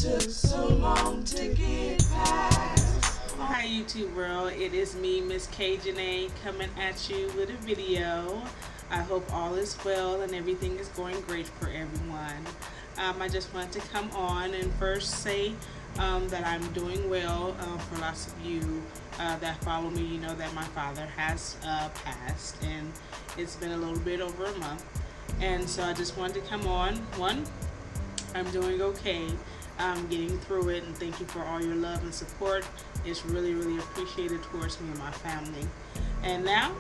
took so long to get past. Hi YouTube world, it is me, Miss Kjnae, coming at you with a video. I hope all is well and everything is going great for everyone. I just wanted to come on and first say that I'm doing well. For lots of you that follow me, you know that my father has passed, and it's been a little bit over a month. And so I just wanted to come on. One, I'm doing okay. I'm getting through it, and thank you for all your love and support. It's really, really appreciated towards me and my family. And now,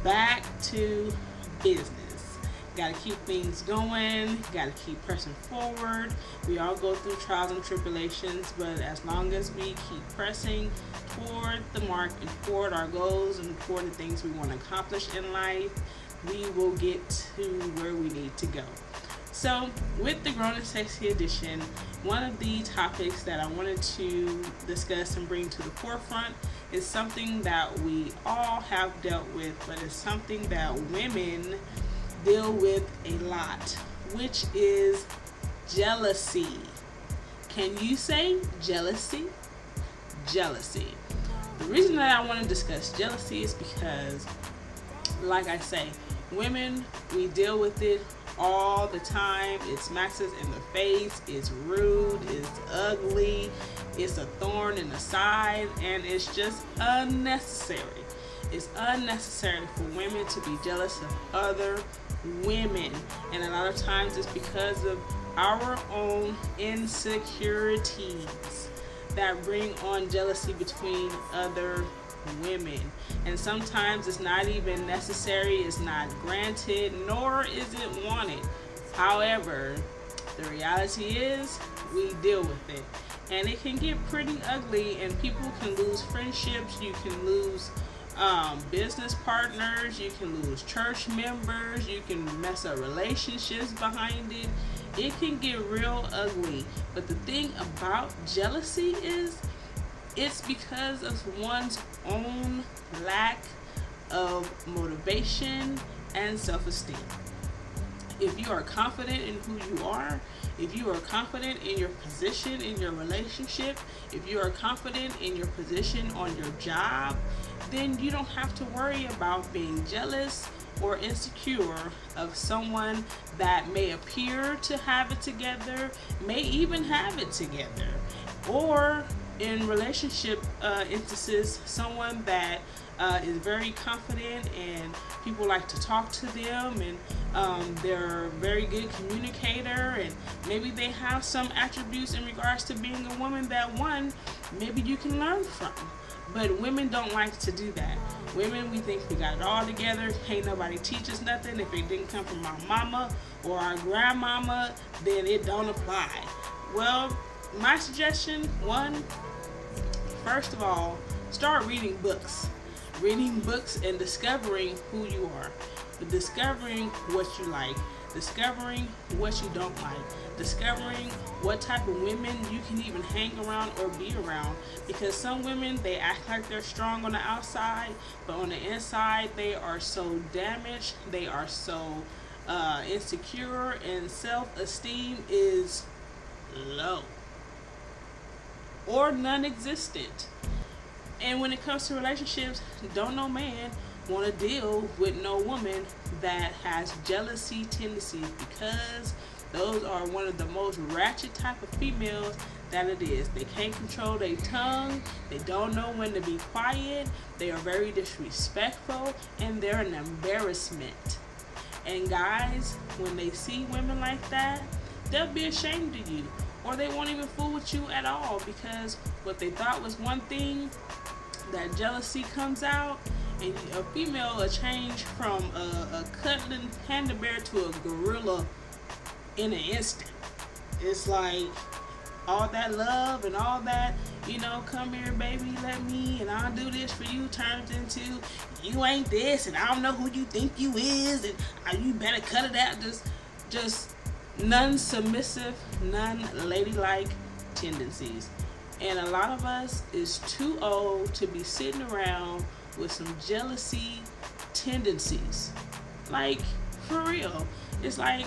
back to business. Got to keep things going. Got to keep pressing forward. We all go through trials and tribulations, but as long as we keep pressing toward the mark and toward our goals and toward the things we want to accomplish in life, we will get to where we need to go. So with the Grown and Sexy edition, one of the topics that I wanted to discuss and bring to the forefront is something that we all have dealt with, but it's something that women deal with a lot, which is jealousy. Can you say jealousy? Jealousy. The reason that I want to discuss jealousy is because, like I say, women, we deal with it all the time. It smacks us in the face, it's rude, it's ugly, it's a thorn in the side, and it's just unnecessary. It's unnecessary for women to be jealous of other women, and a lot of times it's because of our own insecurities that bring on jealousy between other women. And sometimes it's not even necessary, it's not granted, nor is it wanted. However, the reality is we deal with it, and it can get pretty ugly, and people can lose friendships, you can lose business partners, you can lose church members, you can mess up relationships behind it. It can get real ugly. But the thing about jealousy is it's because of one's own lack of motivation and self-esteem. If you are confident in who you are, if you are confident in your position in your relationship, if you are confident in your position on your job, then you don't have to worry about being jealous or insecure of someone that may appear to have it together, may even have it together, or in relationship instances, someone that is very confident and people like to talk to them, and they're a very good communicator, and maybe they have some attributes in regards to being a woman that maybe you can learn from. But women don't like to do that. Women, we think we got it all together. Ain't nobody teach us nothing. If it didn't come from our mama or our grandmama, then it don't apply. Well, my suggestion, one, first of all, start reading books. Reading books and discovering who you are. Discovering what you like. Discovering what you don't like. Discovering what type of women you can even hang around or be around. Because some women, they act like they're strong on the outside, but on the inside, they are so damaged. They are so insecure, and self-esteem is low or non-existent. And when it comes to relationships, don't no man want to deal with no woman that has jealousy tendencies, because those are one of the most ratchet type of females that it is. They can't control their tongue, they don't know when to be quiet, they are very disrespectful, and they're an embarrassment. And guys, when they see women like that, they'll be ashamed of you, or they won't even fool with you at all, because what they thought was one thing, that jealousy comes out, and a female will change from a cuddling panda bear to a gorilla in an instant. It's like all that love and all that, come here baby, let me, and I'll do this for you, turns into you ain't this, and I don't know who you think you is, and you better cut it out. Just non-submissive, non-ladylike tendencies. And a lot of us is too old to be sitting around with some jealousy tendencies. Like, for real. It's like,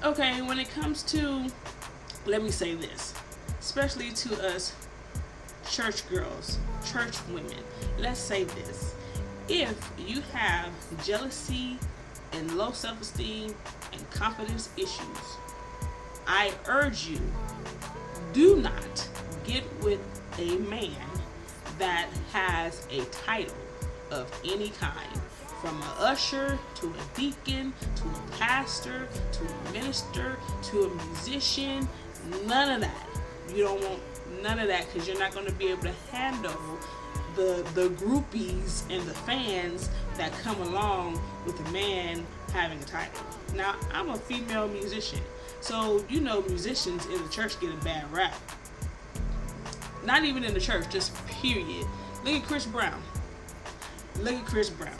okay, when it comes to let me say this, especially to us church girls, church women. Let's say this. If you have jealousy and low self-esteem and confidence issues, I urge you, do not get with a man that has a title of any kind. From an usher, to a deacon, to a pastor, to a minister, to a musician, none of that. You don't want none of that, because you're not going to be able to handle the groupies and the fans that come along with a man having a title. Now, I'm a female musician, so you know musicians in the church get a bad rap. Not even in the church, just period. Look at Chris Brown. Look at Chris Brown,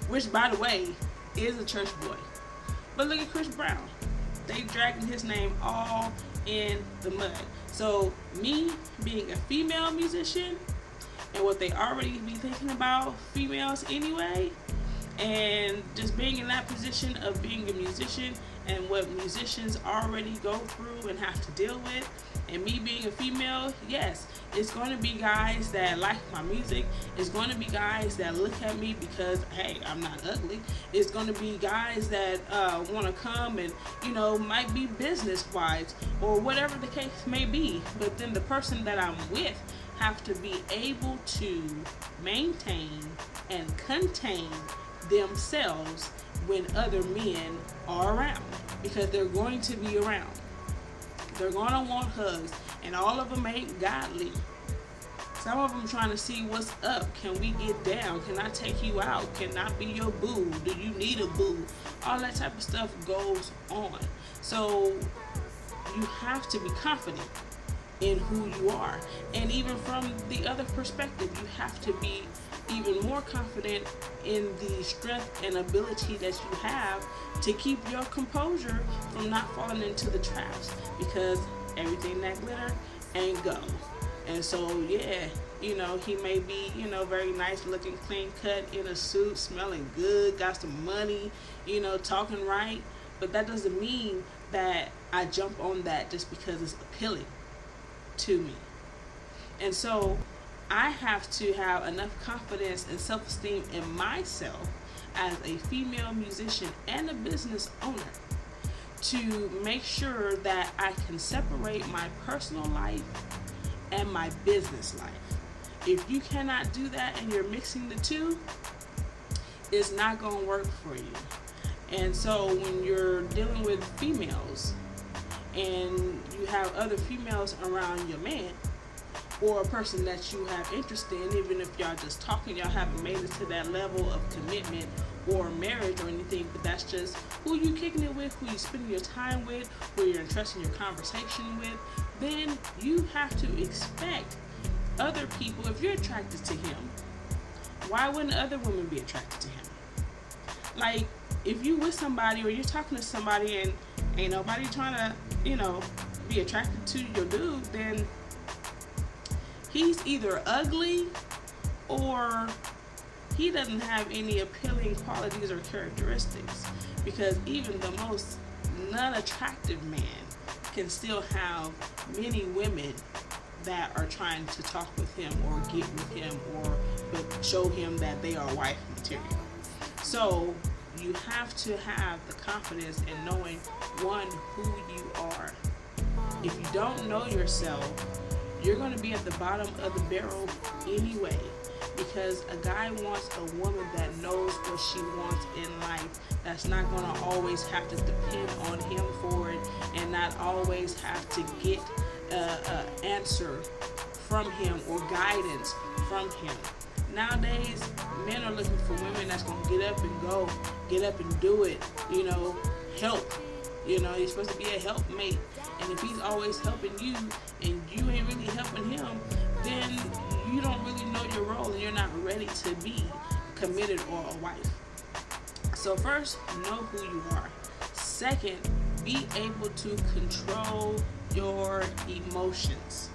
which, by the way, is a church boy. But look at Chris Brown. They dragging his name all in the mud. So me being a female musician, and what they already be thinking about females anyway, and just being in that position of being a musician and what musicians already go through and have to deal with, and me being a female, yes, it's going to be guys that like my music. It's going to be guys that look at me because, hey, I'm not ugly. It's going to be guys that want to come and, you know, might be business wives or whatever the case may be. But then the person that I'm with have to be able to maintain and contain themselves when other men are around, because they're going to be around. They're going to want hugs, and all of them ain't godly. Some of them trying to see what's up. Can we get down? Can I take you out? Can I be your boo? Do you need a boo? All that type of stuff goes on. So you have to be confident in who you are. And even from the other perspective, you have to be even more confident in the strength and ability that you have to keep your composure from not falling into the traps, because everything that glitter ain't gold. And so, yeah, you know, he may be, you know, very nice looking, clean cut, in a suit, smelling good, got some money, you know, talking right, but that doesn't mean that I jump on that just because it's appealing to me. And so I have to have enough confidence and self-esteem in myself as a female musician and a business owner to make sure that I can separate my personal life and my business life. If you cannot do that and you're mixing the two, it's not going to work for you. And so when you're dealing with females and you have other females around your man, or a person that you have interest in, even if y'all just talking, y'all haven't made it to that level of commitment or marriage or anything, but that's just who you kicking it with, who you spending your time with, who you're entrusting your conversation with, then you have to expect other people, if you're attracted to him, why wouldn't other women be attracted to him? Like, if you with somebody or you're talking to somebody and ain't nobody trying to, you know, be attracted to your dude, then he's either ugly or he doesn't have any appealing qualities or characteristics, because even the most non-attractive man can still have many women that are trying to talk with him or get with him or show him that they are wife material. So you have to have the confidence in knowing, one, who you are. If you don't know yourself, you're going to be at the bottom of the barrel anyway, because a guy wants a woman that knows what she wants in life, that's not going to always have to depend on him for it and not always have to get an answer from him or guidance from him. Nowadays, men are looking for women that's going to get up and go, get up and do it, you know, help. You know, you're supposed to be a helpmate. And if he's always helping you and you ain't really helping him, then you don't really know your role and you're not ready to be committed or a wife. So first, know who you are. Second, be able to control your emotions.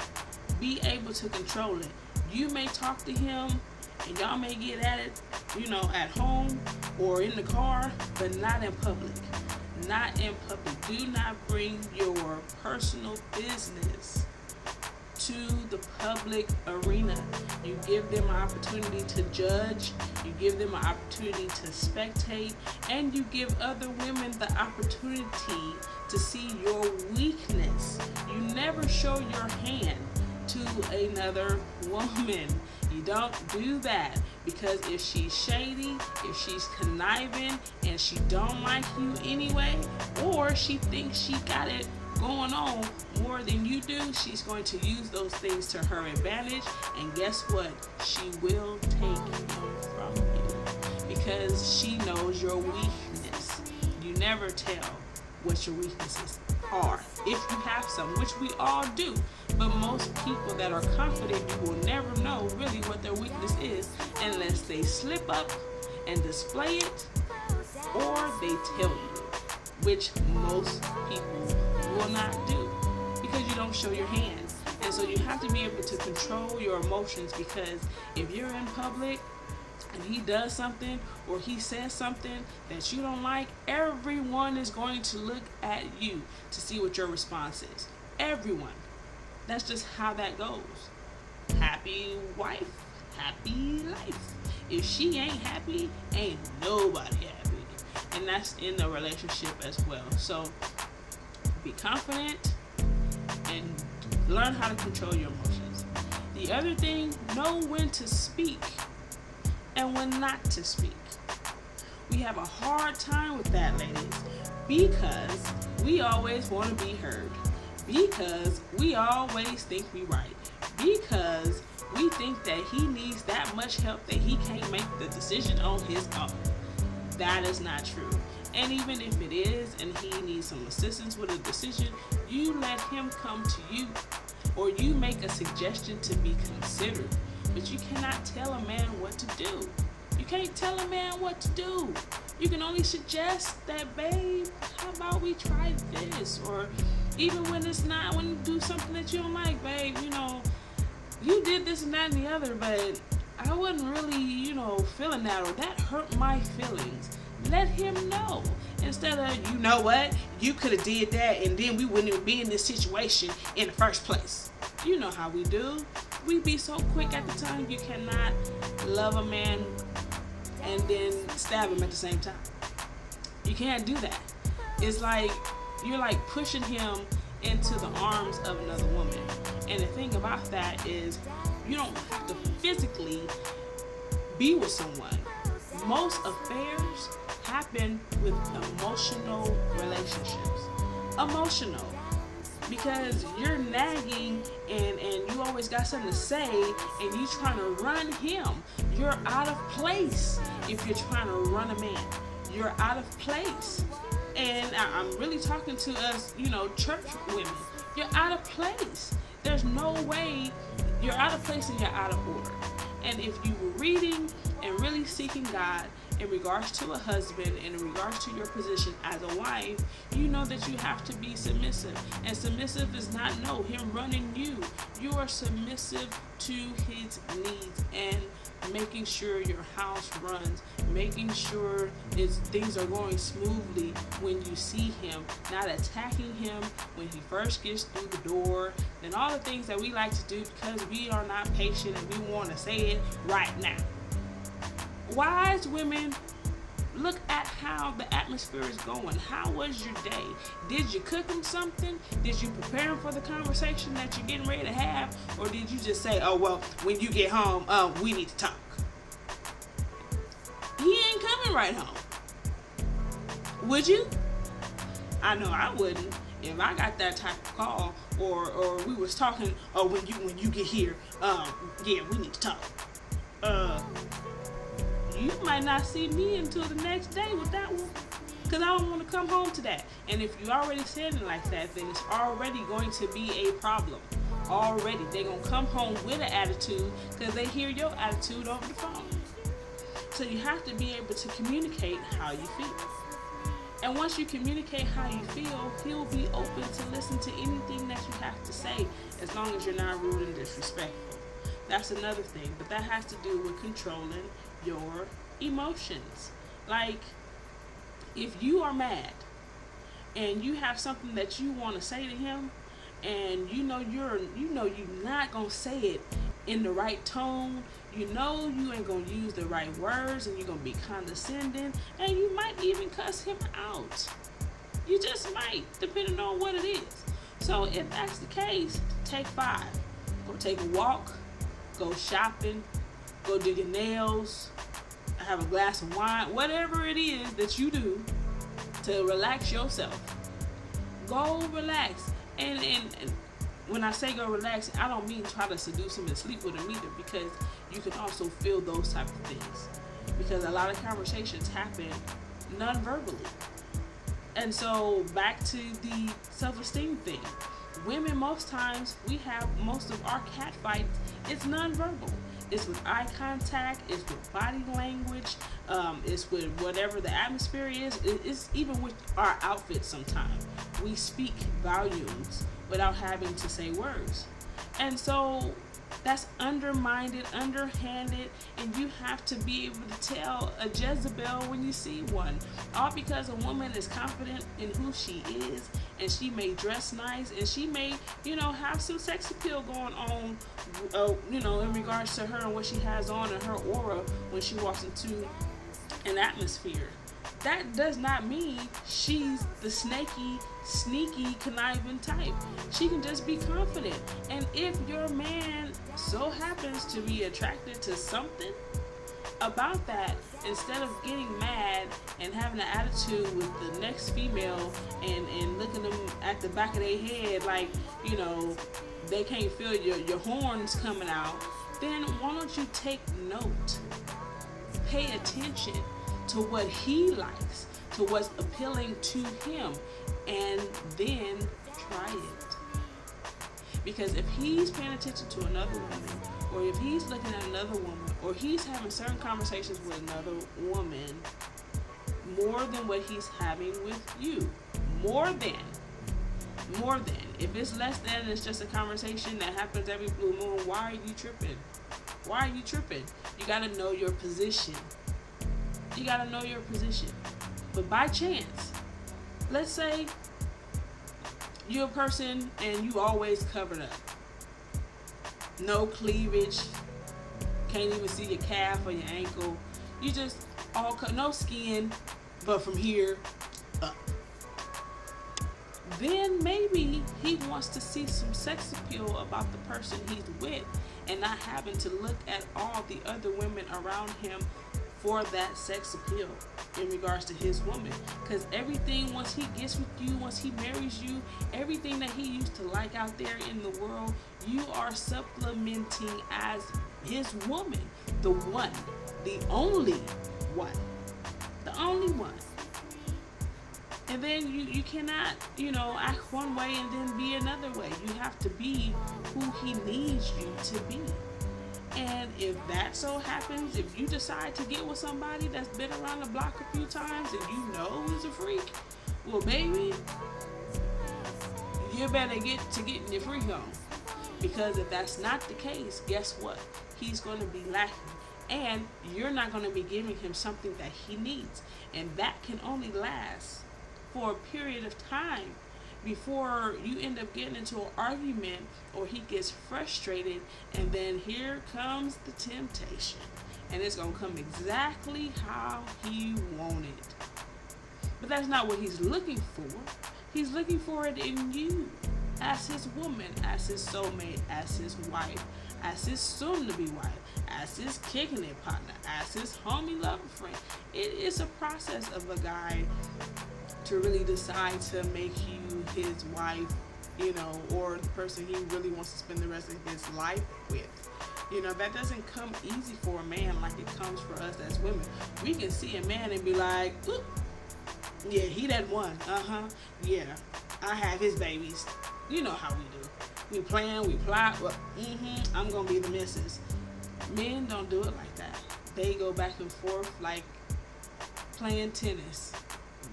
Be able to control it. You may talk to him and y'all may get at it, you know, at home or in the car, but not in public. not in public. Do not bring your personal business to the public arena. You give them an opportunity to judge, you give them an opportunity to spectate, and you give other women the opportunity to see your weakness. You never show your hand to another woman. You don't do that, because if she's shady, if she's conniving, and she don't like you anyway, or she thinks she got it going on more than you do, she's going to use those things to her advantage, and guess what? She will take him from you because she knows your weakness. You never tell what your weaknesses are, if you have some, which we all do, but most people that are confident, you will never know really what their weakness is unless they slip up and display it, or they tell you, which most people will not do, because you don't show your hand. And so you have to be able to control your emotions, because if you're in public and he does something or he says something that you don't like, everyone is going to look at you to see what your response is. Everyone. That's just how that goes. Happy wife, happy life. If she ain't happy, ain't nobody happy. And that's in the relationship as well. So be confident and learn how to control your emotions. The other thing, know when to speak and when not to speak. We have a hard time with that, ladies, because we always want to be heard, because we always think we right, because we think that he needs that much help that he can't make the decision on his own. That is not true. And even if it is, and he needs some assistance with a decision, you let him come to you, or you make a suggestion to be considered. But you cannot tell a man what to do. You can't tell a man what to do. You can only suggest that, babe, how about we try this? Or even when it's not, when you do something that you don't like, babe, you did this and that and the other, but I wasn't really, feeling that, or that hurt my feelings. Let him know. Instead of, you know what, you could have did that and then we wouldn't even be in this situation in the first place. You know how we do. We be so quick at the tongue. You cannot love a man and then stab him at the same time. You can't do that. It's like you're like pushing him into the arms of another woman. And the thing about that is, you don't have to physically be with someone. Most affairs happen with emotional relationships. Emotional. Because you're nagging and you always got something to say and you trying to run him. You're out of place if you're trying to run a man. You're out of place. And I'm really talking to us, church women. You're out of place. There's no way. You're out of place and you're out of order. And if you were reading and really seeking God in regards to a husband and in regards to your position as a wife, you know that you have to be submissive. And submissive is not him running you. You are submissive to his needs and making sure your house runs, making sure things are going smoothly when you see him, not attacking him when he first gets through the door, and all the things that we like to do because we are not patient and we want to say it right now. Wise women, look at how the atmosphere is going. How was your day? Did you cook him something? Did you prepare him for the conversation that you're getting ready to have? Or did you just say, oh, well, when you get home, we need to talk? He ain't coming right home. Would you? I know I wouldn't. If I got that type of call, or we was talking, oh, when you get here, yeah, we need to talk. You might not see me until the next day with that one, because I don't want to come home to that. And if you already said it like that, then it's already going to be a problem. Already, they're going to come home with an attitude because they hear your attitude over the phone. So you have to be able to communicate how you feel. And once you communicate how you feel, he'll be open to listen to anything that you have to say, as long as you're not rude and disrespectful. That's another thing, but that has to do with controlling your emotions. Like, if you are mad and you have something that you want to say to him, and you're not gonna say it in the right tone. You know you ain't gonna use the right words, and you're gonna be condescending, and you might even cuss him out. You just might, depending on what it is. So if that's the case, take 5. Go take a walk, go shopping, go do your nails, have a glass of wine, whatever it is that you do to relax yourself. Go relax. And when I say go relax, I don't mean try to seduce him and sleep with him either, because you can also feel those type of things. Because a lot of conversations happen non-verbally. And so back to the self-esteem thing. Women, most times, we have most of our cat fights, it's non-verbal. It's with eye contact, it's with body language, it's with whatever the atmosphere is. It's even with our outfits sometimes. We speak volumes without having to say words. And so that's undermined, underhanded, and you have to be able to tell a Jezebel when you see one. All because a woman is confident in who she is, and she may dress nice, and she may, have some sex appeal going on, in regards to her and what she has on and her aura when she walks into an atmosphere. That does not mean she's the snaky, sneaky, conniving type. She can just be confident. And if your man so happens to be attracted to something about that, instead of getting mad and having an attitude with the next female and looking them at the back of their head like, they can't feel your horns coming out, then why don't you take note? Pay attention to what he likes, to what's appealing to him, and then try it. Because if he's paying attention to another woman, or if he's looking at another woman, or he's having certain conversations with another woman more than what he's having with you, more than. If it's less than, it's just a conversation that happens every blue moon, why are you tripping? Why are you tripping? You gotta know your position. You gotta know your position. But by chance, let's say you're a person and you always covered up. No cleavage, can't even see your calf or your ankle. You just no skin, but from here up. Then maybe he wants to see some sex appeal about the person he's with, and not having to look at all the other women around him for that sex appeal in regards to his woman. Because everything, once he gets with you, once he marries you, everything that he used to like out there in the world, you are supplementing as his woman. The one, the only one. The only one. And then you cannot, act one way and then be another way. You have to be who he needs you to be. And if that so happens, if you decide to get with somebody that's been around the block a few times and you know he's a freak, well, baby, you better get to getting your freak on. Because if that's not the case, guess what? He's going to be lacking. And you're not going to be giving him something that he needs. And that can only last for a period of time before you end up getting into an argument or he gets frustrated, and then here comes the temptation. And it's going to come exactly how he wanted. But that's not what he's looking for. He's looking for it in you, as his woman, as his soulmate, as his wife, as his soon-to-be wife, as his kicking it partner, as his homie lover friend. It is a process of a guy to really decide to make you his wife, or the person he really wants to spend the rest of his life with. That doesn't come easy for a man like it comes for us as women. We can see a man and be like, oop, yeah, he that one. Yeah, I have his babies. You know how we do. We plan, we plot. Well, I'm going to be the missus. Men don't do it like that. They go back and forth like playing tennis.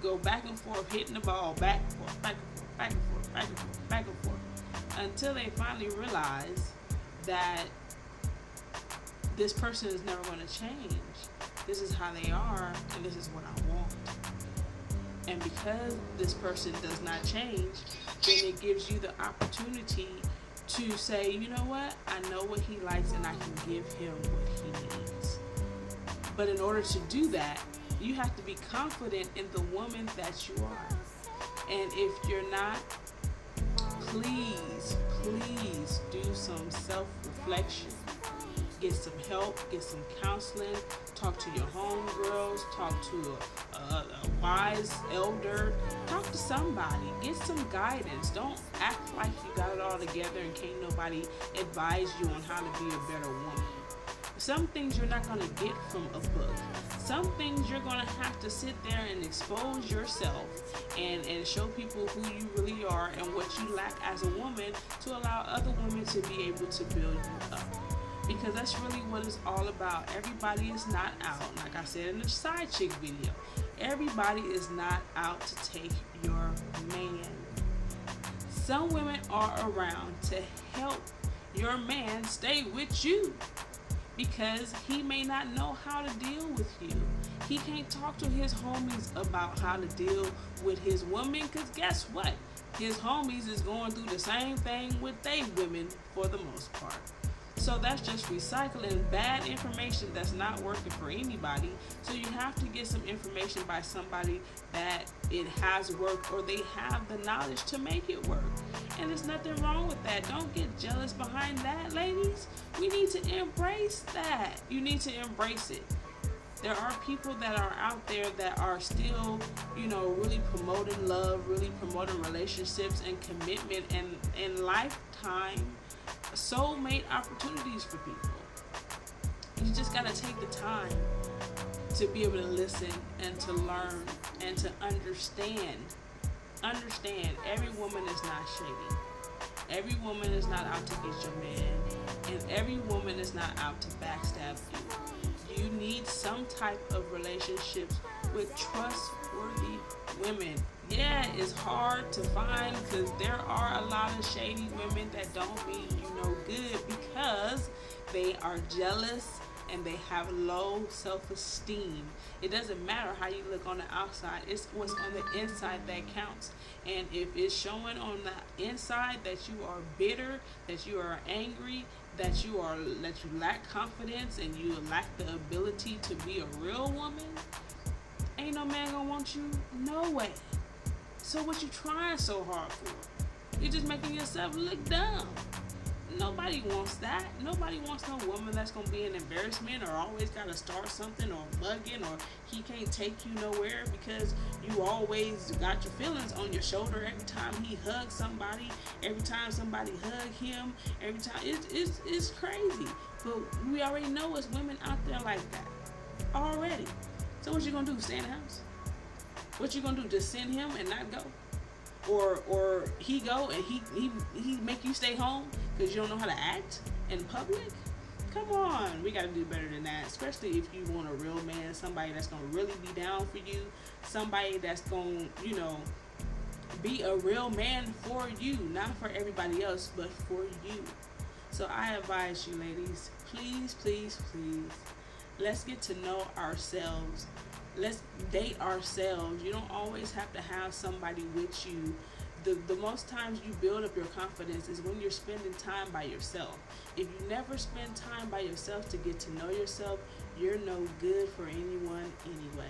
Go back and forth, hitting the ball, back and forth, back and forth, back and forth, back and forth, back and forth, until they finally realize that this person is never going to change. This is how they are, and this is what I want. And because this person does not change, then it gives you the opportunity to say, you know what, I know what he likes and I can give him what he needs. But in order to do that, you have to be confident in the woman that you are. And if you're not, please do some self-reflection. Get some help, get some counseling, talk to your homegirls, talk to a wise elder, talk to somebody, get some guidance. Don't act like you got it all together and can't nobody advise you on how to be a better woman. Some things you're not going to get from a book. Some things you're going to have to sit there and expose yourself and show people who you really are and what you lack as a woman to allow other women to be able to build you up. Because that's really what it's all about. Everybody is not out. Like I said in the side chick video, everybody is not out to take your man. Some women are around to help your man stay with you, because he may not know how to deal with you. He can't talk to his homies about how to deal with his woman, because guess what? His homies is going through the same thing with they women for the most part. So that's just recycling bad information that's not working for anybody. So you have to get some information by somebody that it has worked or they have the knowledge to make it work. And there's nothing wrong with that. Don't get jealous behind that, ladies. We need to embrace that. You need to embrace it. There are people that are out there that are still, really promoting love, really promoting relationships and commitment and lifetime soulmate opportunities for people. You just got to take the time to be able to listen and to learn and to understand. Understand, every woman is not shady. Every woman is not out to get your man. And every woman is not out to backstab you. You need some type of relationships with trustworthy women. Yeah, it's hard to find because there are a lot of shady women that don't mean you no good because they are jealous and they have low self-esteem. It doesn't matter how you look on the outside. It's what's on the inside that counts. And if it's showing on the inside that you are bitter, that you are angry, that you lack confidence and you lack the ability to be a real woman, ain't no man gonna want you no way. So what you trying so hard for? You're just making yourself look dumb. Nobody wants that. Nobody wants no woman that's going to be an embarrassment or always got to start something or bugging or he can't take you nowhere because you always got your feelings on your shoulder every time he hugs somebody, every time somebody hug him, every time. It's crazy. But we already know it's women out there like that already. So what you going to do? Stay in the house? What you going to do? Just send him and not go? Or he go and he make you stay home because you don't know how to act in public? Come on, we gotta do better than that, especially if you want a real man, somebody that's gonna really be down for you, somebody that's gonna, be a real man for you, not for everybody else, but for you. So I advise you, ladies, please, let's get to know ourselves. Let's date ourselves. You don't always have to have somebody with you. The most times you build up your confidence is when you're spending time by yourself. If you never spend time by yourself to get to know yourself, you're no good for anyone anyway.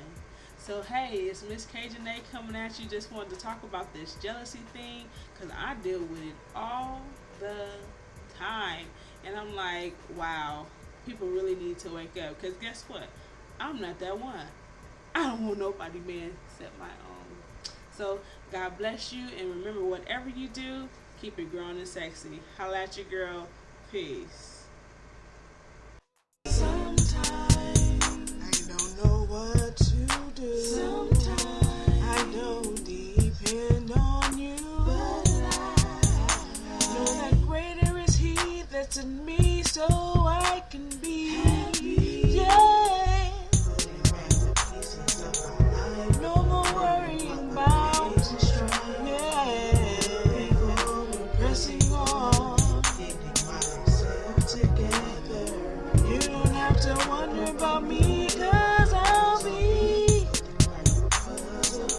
So hey, it's Miss Kjnae coming at you. Just wanted to talk about this jealousy thing because I deal with it all the time. And I'm like, wow, people really need to wake up because guess what? I'm not that one. I don't want nobody, man, except my own. So, God bless you, and remember, whatever you do, keep it grown and sexy. Holla at your girl. Peace. Sometimes I don't know what to do. Sometimes I don't depend on you. But I know that greater is He that's in me.